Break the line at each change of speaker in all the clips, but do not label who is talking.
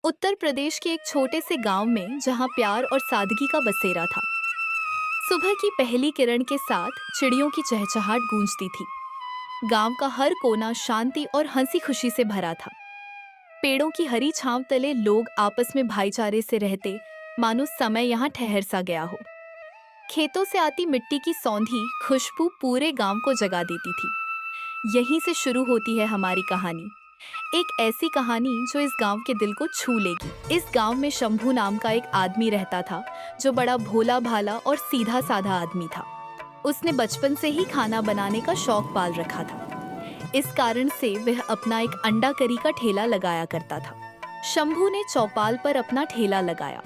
उत्तर प्रदेश के एक छोटे से गांव में जहां प्यार और सादगी का बसेरा था। सुबह की पहली किरण के साथ चिड़ियों की चहचहाट गूंजती थी। गांव का हर कोना शांति और हंसी खुशी से भरा था। पेड़ों की हरी छांव तले लोग आपस में भाईचारे से रहते, मानो समय यहाँ ठहर सा गया हो। खेतों से आती मिट्टी की सौंधी खुशबू पूरे गांव को जगा देती थी। यहीं से शुरू होती है हमारी कहानी, एक ऐसी कहानी जो इस गांव के दिल को छू लेगी। इस गांव में शंभू नाम का एक आदमी रहता था, जो बड़ा भोला भाला और सीधा साधा आदमी था। उसने बचपन से ही खाना बनाने का शौक पाल रखा था। इस कारण से वह अपना एक अंडा करी का ठेला लगाया करता था। शंभू ने चौपाल पर अपना ठेला लगाया।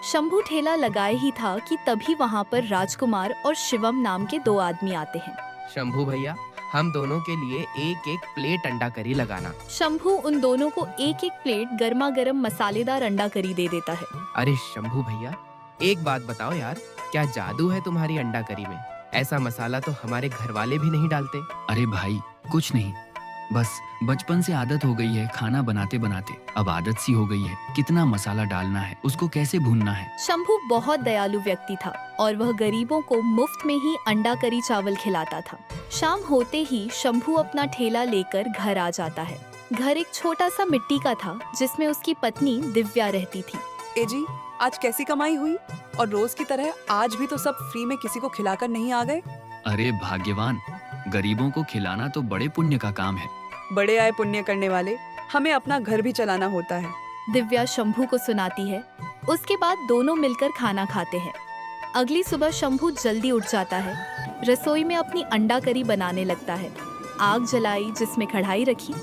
शंभू ठेला लगाए ही था कि तभी वहां पर राजकुमार और शिवम नाम के दो आदमी आते हैं।
शंभू भैया, हम दोनों के लिए एक एक प्लेट अंडा करी लगाना।
शंभू उन दोनों को एक एक प्लेट गर्मा गर्म मसालेदार अंडा करी दे देता है।
अरे शंभू भैया, एक बात बताओ यार, क्या जादू है तुम्हारी अंडा करी में? ऐसा मसाला तो हमारे घर वाले भी नहीं डालते।
अरे भाई, कुछ नहीं, बस बचपन से आदत हो गई है खाना बनाते बनाते। अब आदत सी हो गई है, कितना मसाला डालना है, उसको कैसे भूनना है।
शंभू बहुत दयालु व्यक्ति था और वह गरीबों को मुफ्त में ही अंडा करी चावल खिलाता था। शाम होते ही शंभू अपना ठेला लेकर घर आ जाता है। घर एक छोटा सा मिट्टी का था, जिसमें उसकी पत्नी दिव्या रहती थी।
ए जी, आज कैसी कमाई हुई? और रोज की तरह आज भी तो सब फ्री में किसी को खिलाकर नहीं आ गए?
अरे भाग्यवान, गरीबों को खिलाना तो बड़े पुण्य का काम है।
बड़े आए पुण्य करने वाले, हमें अपना घर भी चलाना होता है।
दिव्या शंभू को सुनाती है। उसके बाद दोनों मिलकर खाना खाते हैं। अगली सुबह शंभू जल्दी उठ जाता है। रसोई में अपनी अंडा करी बनाने लगता है। आग जलाई, जिसमें कढ़ाई रखी,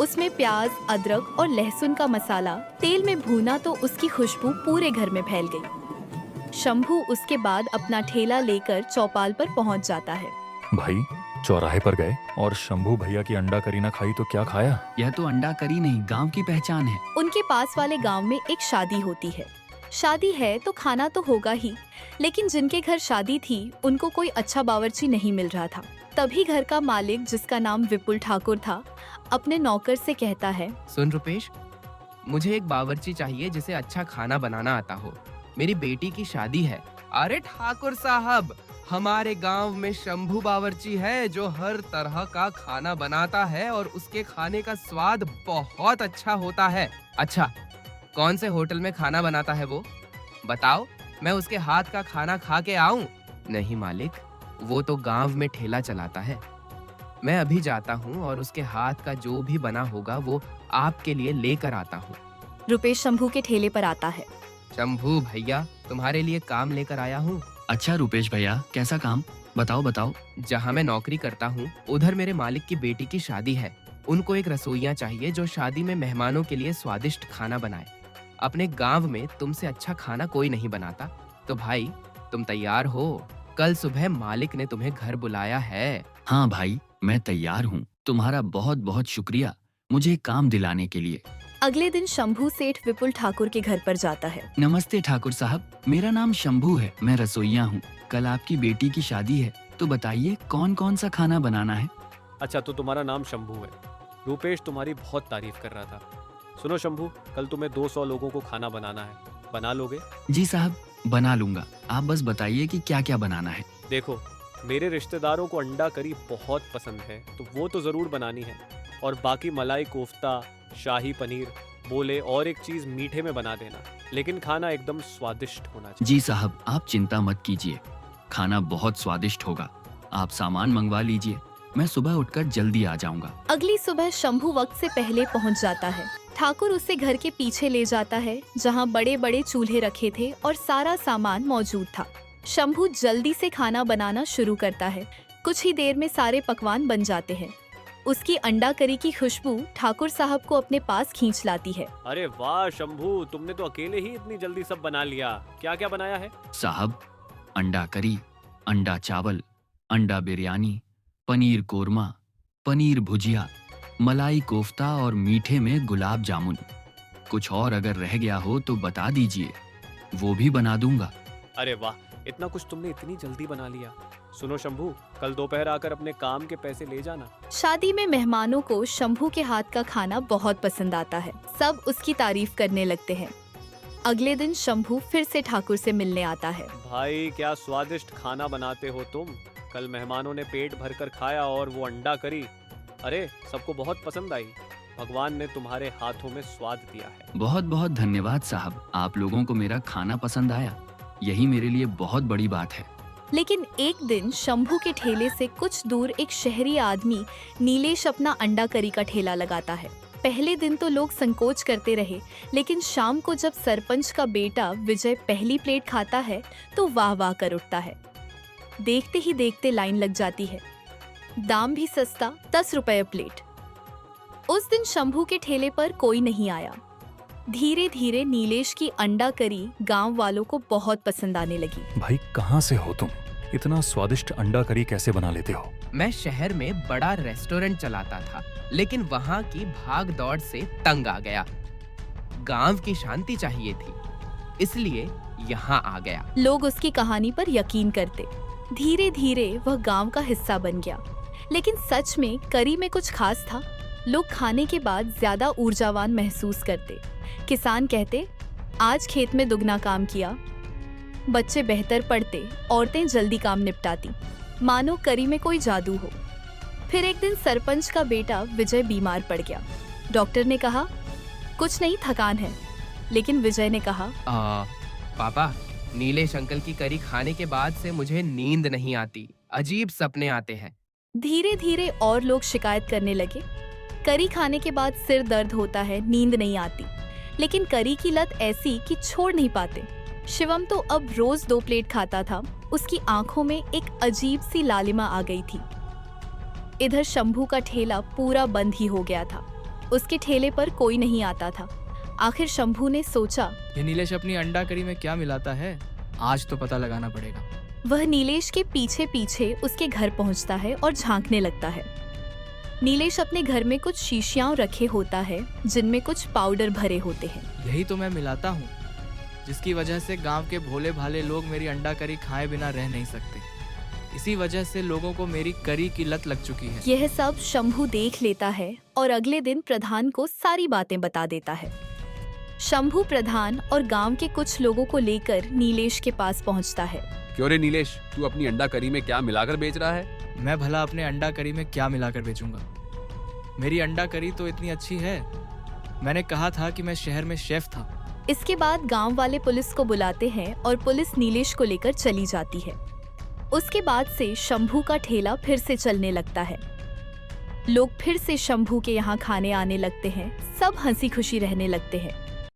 उसमें प्याज, अदरक और लहसुन का मसाला तेल में भूना तो उसकी खुशबू पूरे घर में फैल गई। शंभू उसके बाद अपना ठेला लेकर चौपाल पर पहुंच जाता है।
भाई, चौराहे पर गए और शंभू भैया की अंडा करी ना खाई तो क्या खाया?
यह तो अंडा करी नहीं, गांव की पहचान है।
उनके पास वाले गांव में एक शादी होती है। शादी है तो खाना तो होगा ही, लेकिन जिनके घर शादी थी उनको कोई अच्छा बावर्ची नहीं मिल रहा था। तभी घर का मालिक, जिसका नाम विपुल ठाकुर था, अपने नौकर से कहता है,
सुन रुपेश, मुझे एक बावर्ची चाहिए जिसे अच्छा खाना बनाना आता हो। मेरी बेटी की शादी है। अरे ठाकुर साहब, हमारे गांव में शंभू बावर्ची है जो हर तरह का खाना बनाता है और उसके खाने का स्वाद बहुत अच्छा होता है। अच्छा, कौन से होटल में खाना बनाता है वो? बताओ, मैं उसके हाथ का खाना खा के आऊं? नहीं मालिक, वो तो गांव में ठेला चलाता है। मैं अभी जाता हूं और उसके हाथ का जो भी बना होगा वो आपके लिए लेकर आता हूं।
रुपेश शंभू के ठेले पर आता है।
शंभू भैया, तुम्हारे लिए काम लेकर आया हूँ।
अच्छा रुपेश भैया, कैसा काम? बताओ बताओ।
जहाँ मैं नौकरी करता हूँ उधर मेरे मालिक की बेटी की शादी है। उनको एक रसोइया चाहिए जो शादी में मेहमानों के लिए स्वादिष्ट खाना बनाए। अपने गांव में तुमसे अच्छा खाना कोई नहीं बनाता, तो भाई तुम तैयार हो? कल सुबह मालिक ने तुम्हें घर बुलाया है।
हाँ भाई, मैं तैयार हूँ। तुम्हारा बहुत बहुत शुक्रिया मुझे काम दिलाने के लिए।
अगले दिन शंभू सेठ विपुल ठाकुर के घर पर जाता है।
नमस्ते ठाकुर साहब, मेरा नाम शंभू है, मैं रसोइया हूँ। कल आपकी बेटी की शादी है, तो बताइए कौन कौन सा खाना बनाना है।
अच्छा, तो तुम्हारा नाम शंभू है। रूपेश तुम्हारी बहुत तारीफ कर रहा था। सुनो शंभू, कल तुम्हें 200 लोगों को खाना बनाना है, बना लोगे?
जी साहब, बना लूंगा। आप बस बताइए कि क्या क्या बनाना है।
देखो, मेरे रिश्तेदारों को अंडा करी बहुत पसंद है, तो वो तो जरूर बनानी है। और बाकी मलाई कोफ्ता, शाही पनीर, बोले और एक चीज मीठे में बना देना, लेकिन खाना एकदम स्वादिष्ट होना चाहिए।
जी साहब, आप चिंता मत कीजिए, खाना बहुत स्वादिष्ट होगा। आप सामान मंगवा लीजिए, मैं सुबह उठकर जल्दी आ जाऊंगा।
अगली सुबह शंभू वक्त से पहले पहुंच जाता है। ठाकुर उसे घर के पीछे ले जाता है, जहां बड़े बड़े चूल्हे रखे थे और सारा सामान मौजूद था। शंभू जल्दी से खाना बनाना शुरू करता है। कुछ ही देर में सारे पकवान बन जाते हैं। उसकी अंडा करी की खुशबू ठाकुर साहब को अपने पास खींच लाती है।
अरे वाह शंभू, तुमने तो अकेले ही इतनी जल्दी सब बना लिया। क्या क्या बनाया है?
साहब, अंडा करी, अंडा चावल, अंडा बिरयानी, पनीर कोरमा, पनीर भुजिया, मलाई कोफ्ता और मीठे में गुलाब जामुन। कुछ और अगर रह गया हो तो बता दीजिए, वो भी बना दूंगा।
अरे वाह, इतना कुछ तुमने इतनी जल्दी बना लिया। सुनो शंभू, कल दोपहर आकर अपने काम के पैसे ले जाना।
शादी में मेहमानों को शंभू के हाथ का खाना बहुत पसंद आता है। सब उसकी तारीफ करने लगते हैं। अगले दिन शंभू फिर से ठाकुर से मिलने आता है।
भाई क्या स्वादिष्ट खाना बनाते हो तुम। कल मेहमानों ने पेट भरकर खाया और वो अंडा करी, अरे सबको बहुत पसंद आई। भगवान ने तुम्हारे हाथों में स्वाद दिया है।
बहुत बहुत धन्यवाद साहब, आप लोगों को मेरा खाना पसंद आया, यही मेरे लिए बहुत बड़ी बात है।
लेकिन एक दिन शंभू के ठेले से कुछ दूर एक शहरी आदमी नीलेश अपना अंडा करी का ठेला लगाता है। पहले दिन तो लोग संकोच करते रहे, लेकिन शाम को जब सरपंच का बेटा विजय पहली प्लेट खाता है तो वाह वाह कर उठता है। देखते ही देखते लाइन लग जाती है। दाम भी सस्ता, 10 रुपये प्लेट। उस दिन शंभू के ठेले पर कोई नहीं आया। धीरे धीरे नीलेश की अंडा करी गांव वालों को बहुत पसंद आने लगी।
भाई कहाँ से हो तुम? इतना स्वादिष्ट अंडा करी कैसे बना लेते हो?
मैं शहर में बड़ा रेस्टोरेंट चलाता था, लेकिन वहाँ की भाग दौड़ से तंग आ गया। गांव की शांति चाहिए थी, इसलिए यहाँ आ गया।
लोग उसकी कहानी पर यकीन करते। धीरे धीरे वह गांव का हिस्सा बन गया। लेकिन सच में करी में कुछ खास था। लोग खाने के बाद ज्यादा ऊर्जावान महसूस करते। किसान कहते, आज खेत में दुगना काम किया। बच्चे बेहतर पढ़ते, औरतें जल्दी काम निपटाती, मानो करी में कोई जादू हो। फिर एक दिन सरपंच का बेटा विजय बीमार पड़ गया। डॉक्टर ने कहा, कुछ नहीं, थकान है। लेकिन विजय ने कहा,
पापा, नीलेश अंकल की करी खाने के बाद से मुझे नींद नहीं आती, अजीब सपने आते हैं।
धीरे धीरे और लोग शिकायत करने लगे। करी खाने के बाद सिर दर्द होता है, नींद नहीं आती। लेकिन करी की लत ऐसी कि छोड़ नहीं पाते। शिवम तो अब रोज 2 प्लेट खाता था। उसकी आंखों में एक अजीब सी लालिमा आ गई थी। इधर शंभू का ठेला पूरा बंद ही हो गया था। उसके ठेले पर कोई नहीं आता था। आखिर शंभू ने सोचा,
ये नीलेश अपनी अंडा करी में क्या मिलाता है, आज तो पता लगाना पड़ेगा।
वह नीलेश के पीछे पीछे उसके घर पहुंचता है और झांकने लगता है। नीलेश अपने घर में कुछ शीशियां रखे होता है, जिनमें कुछ पाउडर भरे होते हैं।
यही तो मैं मिलाता हूँ, जिसकी वजह से गांव के भोले भाले लोग मेरी अंडा करी खाए बिना रह नहीं सकते। इसी वजह से लोगों को मेरी करी की लत लग चुकी है।
यह सब शंभू देख लेता है और अगले दिन प्रधान को सारी बातें बता देता है। शंभू प्रधान और गांव के कुछ लोगों को लेकर नीलेश के पास पहुंचता है।
क्यों रे नीलेश, तू अपनी अंडा करी में क्या मिलाकर बेच रहा है?
मैं भला अपने अंडा करी में क्या मिलाकर बेचूंगा? मेरी अंडा करी तो इतनी अच्छी है। मैंने कहा था कि मैं शहर में शेफ था।
इसके बाद गांव वाले पुलिस को बुलाते हैं और पुलिस नीलेश को लेकर चली जाती है। उसके बाद से शंभू का ठेला फिर से चलने लगता है। लोग फिर से शंभू के यहाँ खाने आने लगते हैं। सब हंसी खुशी रहने लगते हैं।